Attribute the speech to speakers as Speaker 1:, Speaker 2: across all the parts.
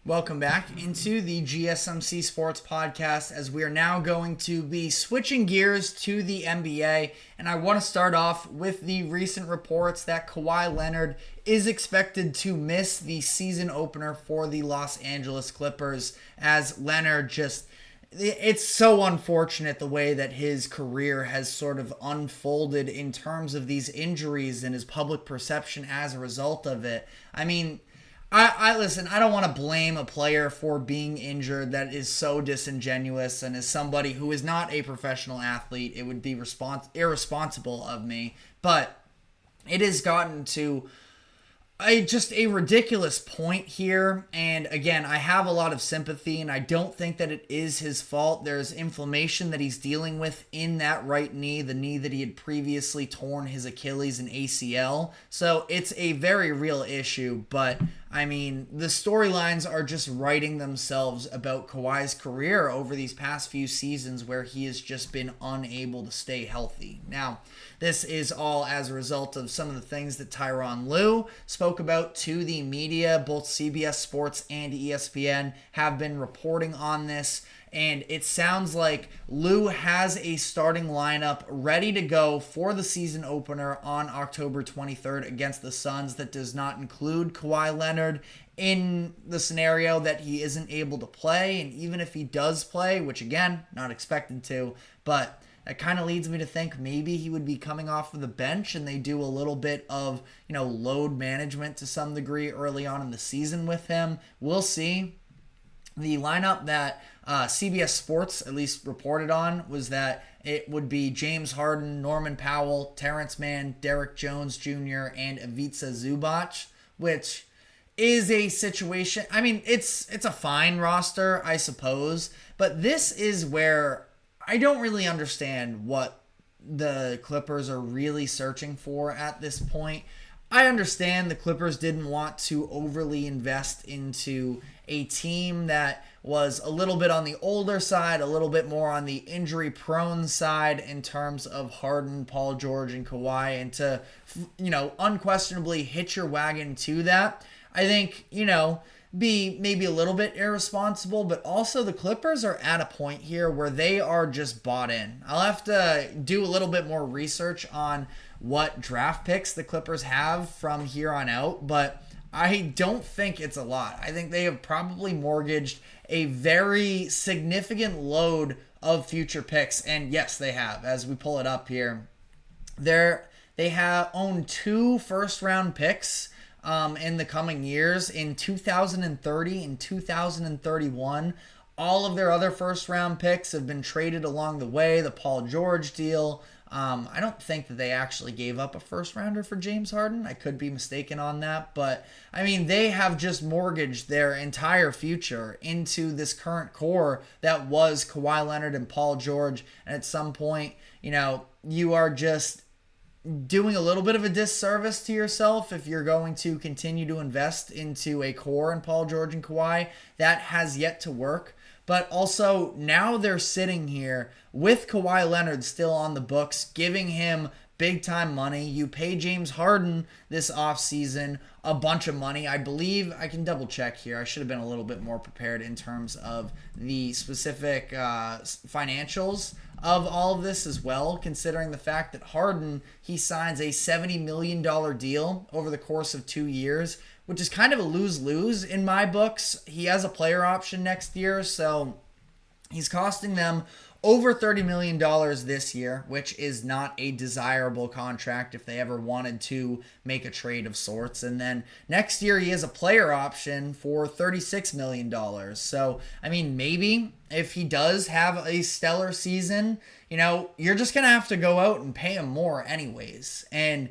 Speaker 1: Welcome back into the GSMC Sports Podcast as we are now going to be switching gears to the NBA. And I want to start off with the recent reports that Kawhi Leonard is expected to miss the season opener for the Los Angeles Clippers, as Leonard it's so unfortunate the way that his career has sort of unfolded in terms of these injuries and his public perception as a result of it. I mean, I listen, I don't want to blame a player for being injured. That is so disingenuous, and as somebody who is not a professional athlete, it would be irresponsible of me. But it has gotten to just a ridiculous point here. And again, I have a lot of sympathy, and I don't think that it is his fault. There's inflammation that he's dealing with in that right knee, the knee that he had previously torn his Achilles and ACL. So it's a very real issue. But I mean, the storylines are just writing themselves about Kawhi's career over these past few seasons where he has just been unable to stay healthy. Now, this is all as a result of some of the things that Tyronn Lue spoke about to the media. Both CBS Sports and ESPN have been reporting on this. And it sounds like Lue has a starting lineup ready to go for the season opener on October 23rd against the Suns that does not include Kawhi Leonard in the scenario that he isn't able to play. And even if he does play, which again, not expected to, but that kind of leads me to think maybe he would be coming off of the bench and they do a little bit of, load management to some degree early on in the season with him. We'll see. The lineup that CBS Sports at least reported on was that it would be James Harden, Norman Powell, Terrence Mann, Derrick Jones Jr., and Ivica Zubac, which is a situation. I mean, it's a fine roster, I suppose, but this is where I don't really understand what the Clippers are really searching for at this point. I understand the Clippers didn't want to overly invest into a team that was a little bit on the older side, a little bit more on the injury-prone side in terms of Harden, Paul George, and Kawhi, and to, unquestionably hitch your wagon to that. I think, be maybe a little bit irresponsible, but also the Clippers are at a point here where they are just bought in. I'll have to do a little bit more research on what draft picks the Clippers have from here on out, but I don't think it's a lot. I think they have probably mortgaged a very significant load of future picks, and yes, they have. As we pull it up here, they have owned 2 first-round picks in the coming years in 2030 and 2031. All of their other first-round picks have been traded along the way. The Paul George deal. I don't think that they actually gave up a first-rounder for James Harden. I could be mistaken on that. But, I mean, they have just mortgaged their entire future into this current core that was Kawhi Leonard and Paul George. And at some point, you are just doing a little bit of a disservice to yourself if you're going to continue to invest into a core in Paul George and Kawhi. That has yet to work. But also, now they're sitting here with Kawhi Leonard still on the books, giving him big-time money. You pay James Harden this offseason a bunch of money. I believe, I can double-check here. I should have been a little bit more prepared in terms of the specific financials of all of this as well, considering the fact that Harden, he signs a $70 million deal over the course of 2 years, which is kind of a lose-lose in my books. He has a player option next year, so he's costing them over $30 million this year, which is not a desirable contract if they ever wanted to make a trade of sorts. And then next year, he has a player option for $36 million. So, I mean, maybe if he does have a stellar season, you're just going to have to go out and pay him more anyways. And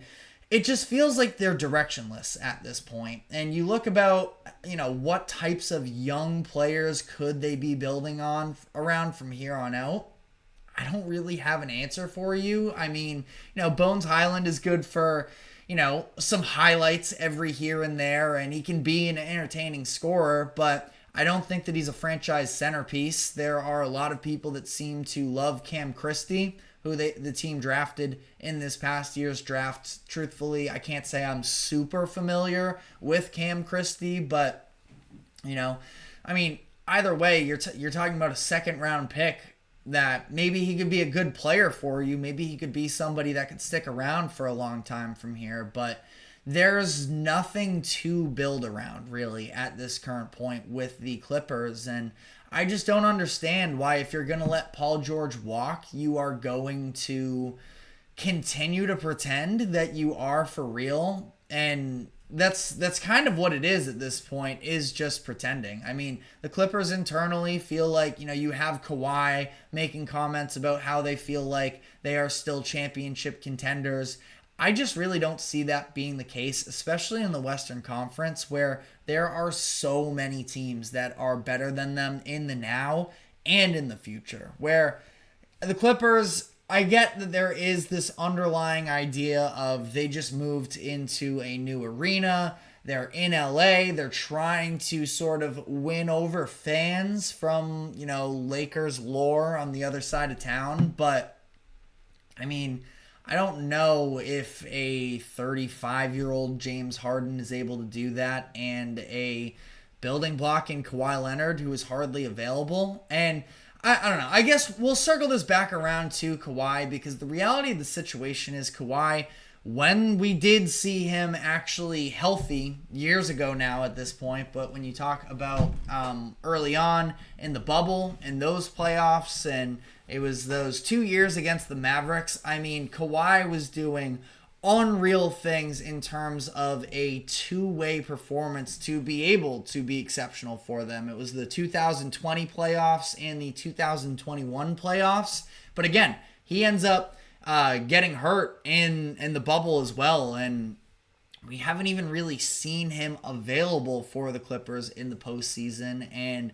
Speaker 1: it just feels like they're directionless at this point. And you look about, what types of young players could they be building around from here on out? I don't really have an answer for you. I mean, Bones Highland is good for, some highlights every here and there, and he can be an entertaining scorer, but I don't think that he's a franchise centerpiece. There are a lot of people that seem to love Cam Christie, who the team drafted in this past year's draft. Truthfully, I can't say I'm super familiar with Cam Christie, but You know, I mean, either way, you're talking about a second round pick that maybe he could be a good player for you. Maybe he could be somebody that could stick around for a long time from here, but there's nothing to build around really at this current point with the Clippers. And I just don't understand why, if you're going to let Paul George walk, you are going to continue to pretend that you are for real. And that's kind of what it is at this point, is just pretending. I mean, the Clippers internally feel like, you have Kawhi making comments about how they feel like they are still championship contenders. I just really don't see that being the case, especially in the Western Conference, where there are so many teams that are better than them in the now and in the future. Where the Clippers, I get that there is this underlying idea of they just moved into a new arena. They're in LA. They're trying to sort of win over fans from, Lakers lore on the other side of town. But, I mean, I don't know if a 35-year-old James Harden is able to do that, and a building block in Kawhi Leonard, who is hardly available. And I don't know. I guess we'll circle this back around to Kawhi, because the reality of the situation is Kawhi, when we did see him actually healthy years ago now at this point, but when you talk about early on in the bubble and those playoffs, and it was those 2 years against the Mavericks, I mean, Kawhi was doing unreal things in terms of a two-way performance to be able to be exceptional for them. It was the 2020 playoffs and the 2021 playoffs. But again, he ends up getting hurt in the bubble as well, and we haven't even really seen him available for the Clippers in the postseason. And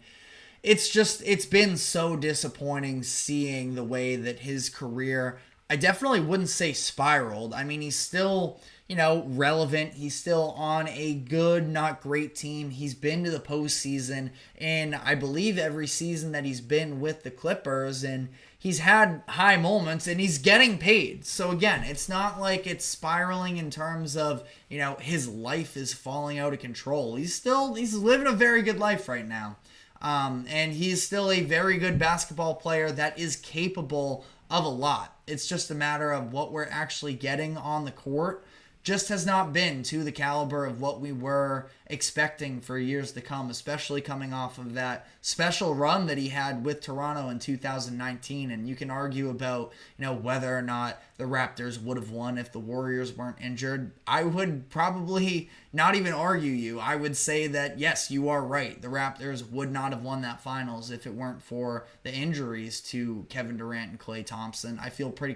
Speaker 1: it's been so disappointing seeing the way that his career, I definitely wouldn't say spiraled. I mean, he's still, relevant. He's still on a good, not great team. He's been to the postseason, and I believe every season that he's been with the Clippers, and he's had high moments, and he's getting paid. So again, it's not like it's spiraling in terms of, his life is falling out of control. He's living a very good life right now. And he's still a very good basketball player that is capable of a lot. It's just a matter of what we're actually getting on the court just has not been to the caliber of what we were expecting for years to come, especially coming off of that special run that he had with Toronto in 2019. And you can argue about, whether or not the Raptors would have won if the Warriors weren't injured. I would probably not even argue you. I would say that, yes, you are right. The Raptors would not have won that finals if it weren't for the injuries to Kevin Durant and Klay Thompson. I feel pretty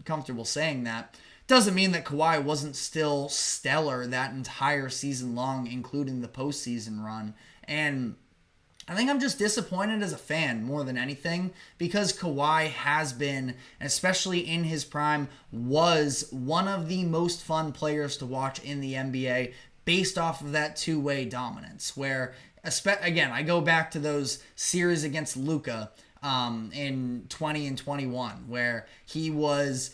Speaker 1: comfortable saying that. Doesn't mean that Kawhi wasn't still stellar that entire season long, including the postseason run. And I think I'm just disappointed as a fan more than anything, because Kawhi has been, especially in his prime, was one of the most fun players to watch in the NBA based off of that two-way dominance. Where, again, I go back to those series against Luka in 20 and 21, where he was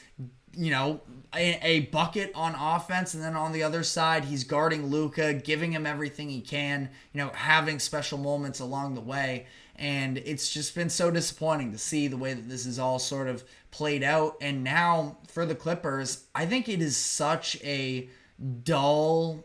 Speaker 1: a bucket on offense, and then on the other side, he's guarding Luka, giving him everything he can, having special moments along the way. And it's just been so disappointing to see the way that this is all sort of played out. And now for the Clippers, I think it is such a dull,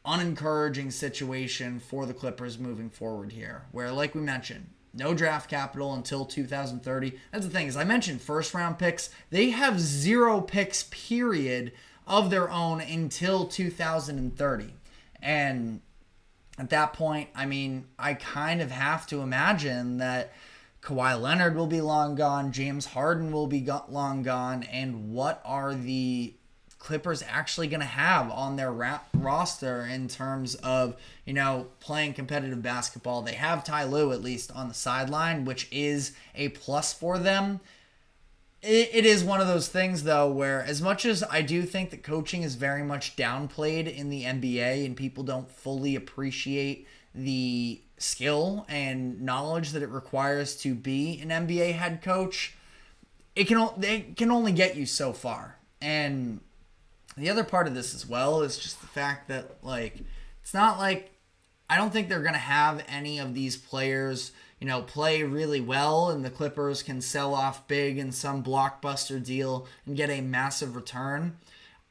Speaker 1: unencouraging situation for the Clippers moving forward here, where, like we mentioned, no draft capital until 2030. That's the thing, as I mentioned, first round picks. They have 0 picks, period, of their own until 2030. And at that point, I mean, I kind of have to imagine that Kawhi Leonard will be long gone, James Harden will be long gone, and what are the Clippers actually going to have on their roster in terms of, playing competitive basketball? They have Ty Lue at least on the sideline, which is a plus for them. It is one of those things, though, where as much as I do think that coaching is very much downplayed in the NBA and people don't fully appreciate the skill and knowledge that it requires to be an NBA head coach, they can only get you so far. And the other part of this as well is just the fact that, it's not like I don't think they're going to have any of these players, play really well and the Clippers can sell off big in some blockbuster deal and get a massive return.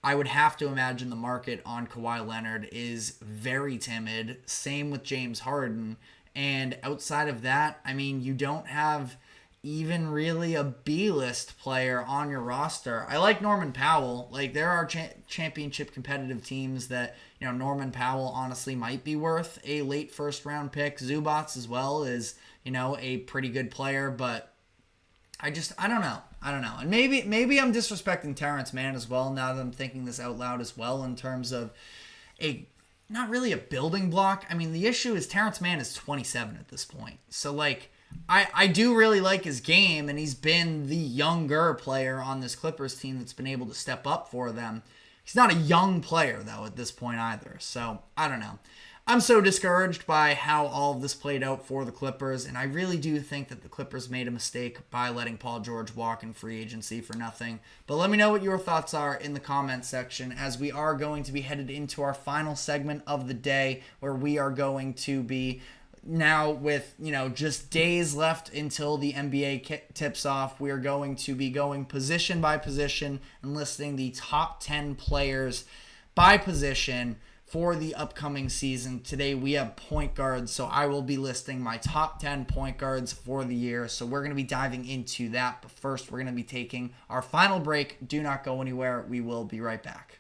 Speaker 1: I would have to imagine the market on Kawhi Leonard is very timid. Same with James Harden. And outside of that, I mean, you don't have even really a B-list player on your roster. I like Norman Powell. Like, there are championship competitive teams that, Norman Powell honestly might be worth a late first-round pick. Zubats as well is, a pretty good player, but I don't know. And maybe I'm disrespecting Terrence Mann as well now that I'm thinking this out loud as well in terms of not really a building block. I mean, the issue is Terrence Mann is 27 at this point. So, I do really like his game, and he's been the younger player on this Clippers team that's been able to step up for them. He's not a young player, though, at this point either. So, I don't know. I'm so discouraged by how all of this played out for the Clippers, and I really do think that the Clippers made a mistake by letting Paul George walk in free agency for nothing. But let me know what your thoughts are in the comments section, as we are going to be headed into our final segment of the day, where we are going to be now with, just days left until the NBA tips off. We are going to be going position by position and listing the top 10 players by position for the upcoming season. Today we have point guards, so I will be listing my top 10 point guards for the year. So we're going to be diving into that, but first we're going to be taking our final break. Do not go anywhere. We will be right back.